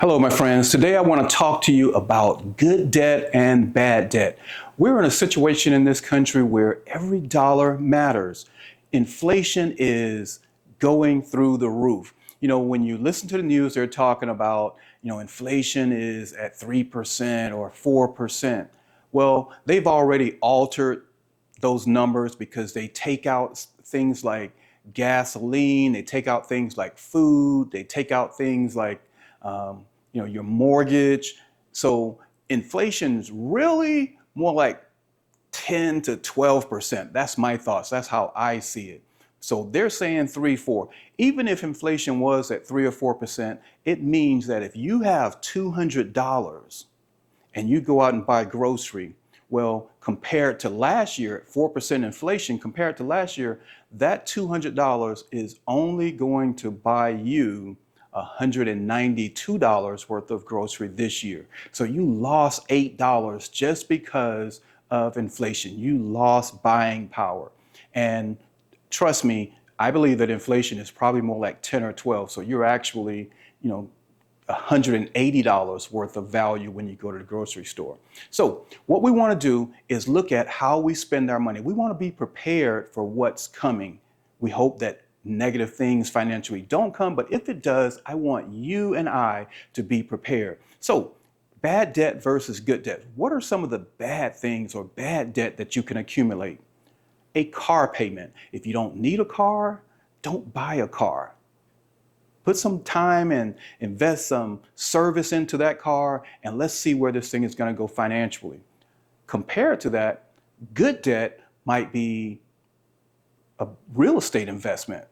Hello, my friends. Today I want to talk to you about good debt and bad debt. We're in a situation in this country where every dollar matters. Inflation is going through the roof. When you listen to the news, they're talking about, inflation is at 3% or 4%. Well, they've already altered those numbers because they take out things like gasoline, they take out things like food, they take out things like your mortgage. So inflation is really more like 10 to 12%. That's my thoughts. That's how I see it. So they're saying 3, 4. Even if inflation was at 3 or 4%, it means that if you have $200 and you go out and buy grocery, well, compared to last year, 4% inflation, compared to last year, that $200 is only going to buy you $192 worth of grocery this year. So you lost $8 just because of inflation. You lost buying power. And trust me, I believe that inflation is probably more like 10 or 12. So you're actually, $180 worth of value when you go to the grocery store. So what we want to do is look at how we spend our money. We want to be prepared for what's coming. We hope that negative things financially don't come, but if it does, I want you and I to be prepared. So bad debt versus good debt. What are some of the bad things or bad debt that you can accumulate? A car payment. If you don't need a car, don't buy a car. Put some time and invest some service into that car, and let's see where this thing is going to go financially. Compared to that, good debt might be a real estate investment.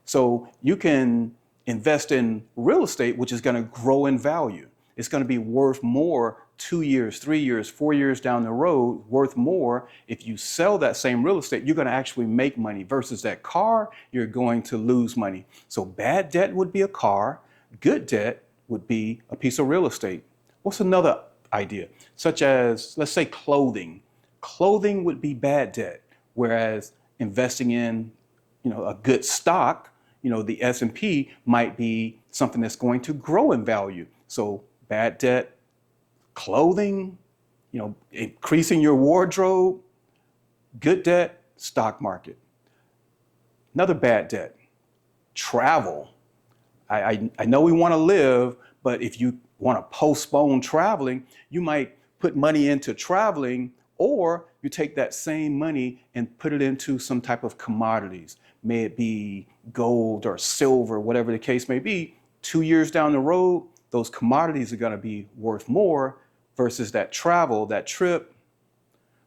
So you can invest in real estate, which is going to grow in value. It's going to be worth more 2 years, 3 years, 4 years down the road, worth more. If you sell that same real estate, you're going to actually make money versus that car, you're going to lose money. So bad debt would be a car. Good debt would be a piece of real estate. What's another idea? Such as, let's say, clothing. Clothing would be bad debt, whereas investing in, a good stock, the S&P might be something that's going to grow in value. So bad debt, clothing, increasing your wardrobe. Good debt, stock market. Another bad debt, travel. I know we want to live, but if you want to postpone traveling, you might put money into traveling, or you take that same money and put it into some type of commodities. May it be gold or silver, whatever the case may be. 2 years down the road, those commodities are going to be worth more versus that travel, that trip.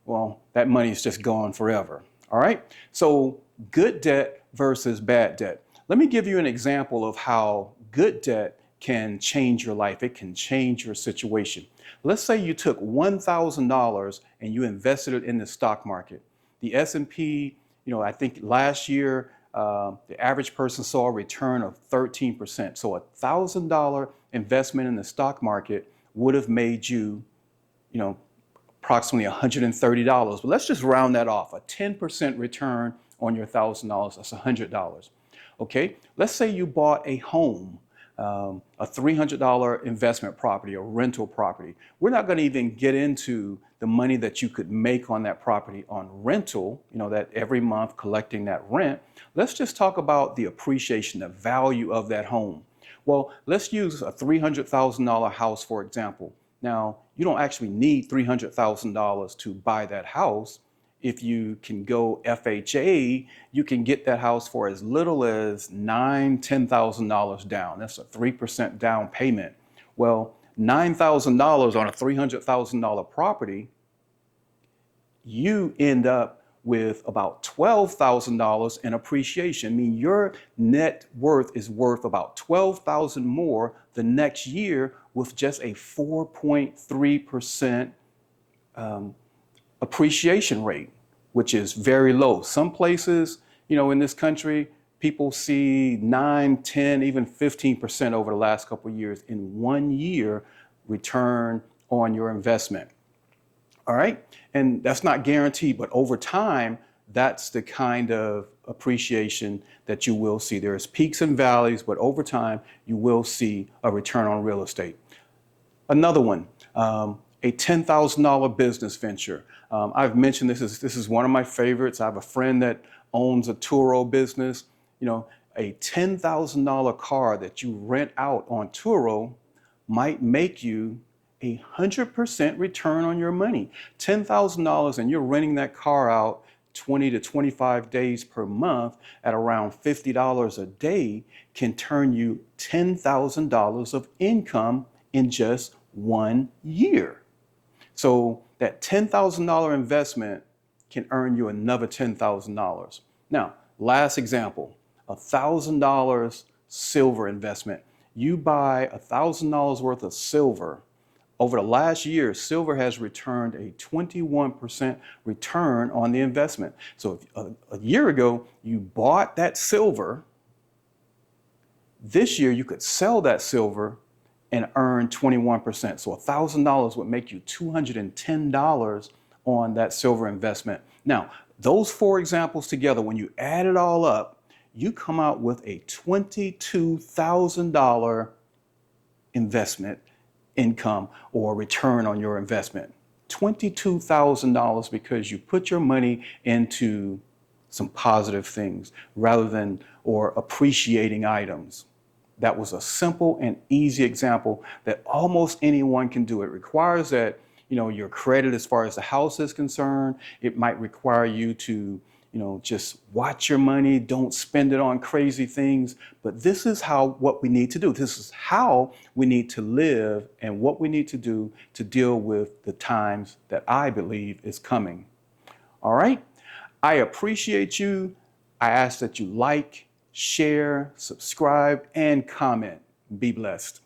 Well, that money is just gone forever. All right. So good debt versus bad debt. Let me give you an example of how good debt can change your life. It can change your situation. Let's say you took $1,000 and you invested it in the stock market. The S&P, I think last year, the average person saw a return of 13%. So $1,000 investment in the stock market would have made you, approximately $130. But let's just round that off. A 10% return on your $1,000, that's $100. Okay, let's say you bought a home, a $300 investment property, a rental property. We're not going to even get into the money that you could make on that property on rental, that every month collecting that rent. Let's just talk about the appreciation, the value of that home. Well, let's use a $300,000 house, for example. Now, you don't actually need $300,000 to buy that house. If you can go FHA, you can get that house for as little as $9,000, $10,000 down. That's a 3% down payment. Well, $9,000 on a $300,000 property, you end up with about $12,000 in appreciation. I mean, your net worth is worth about $12,000 more the next year with just a 4.3% appreciation rate, which is very low. Some places, in this country, people see 9, 10, even 15% over the last couple of years in 1 year return on your investment. All right. And that's not guaranteed, but over time, that's the kind of appreciation that you will see. There's peaks and valleys, but over time, you will see a return on real estate. Another one, a $10,000 business venture. I've mentioned this is one of my favorites. I have a friend that owns a Turo business. You know, a $10,000 car that you rent out on Turo might make you 100% return on your money. $10,000 and you're renting that car out 20 to 25 days per month at around $50 a day can turn you $10,000 of income in just 1 year. So that $10,000 investment can earn you another $10,000. Now, last example, $1,000 silver investment. You buy $1,000 worth of silver. Over the last year, silver has returned a 21% return on the investment. So if a year ago, you bought that silver, this year you could sell that silver and earn 21%. So $1,000 would make you $210 on that silver investment. Now, those four examples together, when you add it all up, you come out with a $22,000 investment income or return on your investment. $22,000 because you put your money into some positive things rather than or appreciating items. That was a simple and easy example that almost anyone can do. It requires that, your credit as far as the house is concerned. It might require you to, just watch your money, don't spend it on crazy things. But this is what we need to do. This is how we need to live and what we need to do to deal with the times that I believe is coming. All right. I appreciate you. I ask that you like, share, subscribe, and comment. Be blessed.